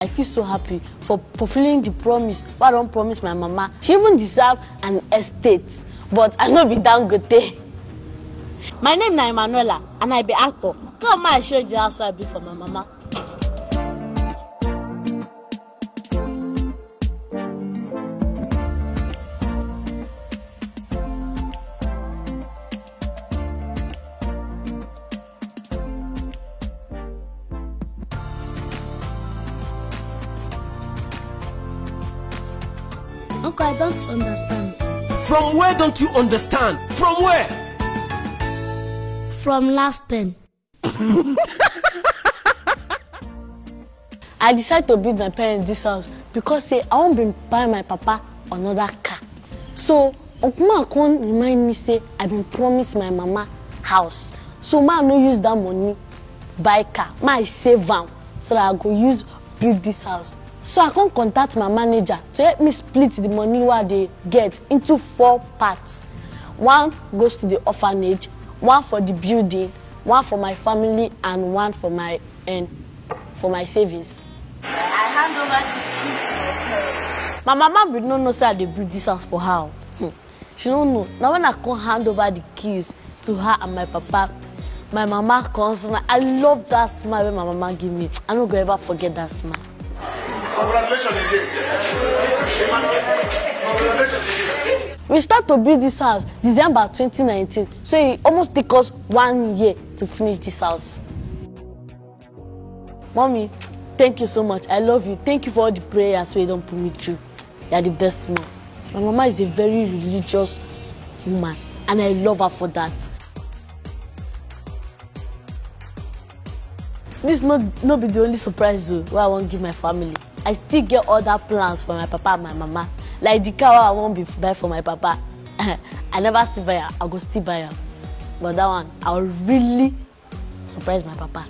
I feel so happy for fulfilling the promise. But I don't promise my mama. She even deserve an estate, but I know be Dangote. My name is Emmanuela, and I be actor. Come on, show you the house I be for my mama. Uncle, I don't understand. From where don't you understand? From where? From last pen. I decided to build my parents this house because say I won't been buy my papa another car. So Uncle can't remind me say I been promised my mama house. So ma no use that money buy car. Ma save am so that I go use build this house. So I can't contact my manager to help me split the money what they get into 4 parts. 1 goes to the orphanage, 1 for the building, 1 for my family, and 1 for my savings. I hand over this key to my parents. My mama will not know say they build this house for her. She don't know. Now when I come hand over the keys to her and my papa, my mama comes. I love that smile when my mama give me. I don't go ever forget that smile. Congratulations again. We start to build this house December 2019, so it almost took us 1 year to finish this house. Mommy, thank you so much. I love you. Thank you for all the prayers so you don't put me through. You are the best mom. My mama is a very religious woman, and I love her for that. This no be the only surprise though, what I want to give my family. I still get other plans for my papa and my mama. Like the car I won't be buy for my papa. I never still buy her. I go still buy her. But that one, I'll really surprise my papa.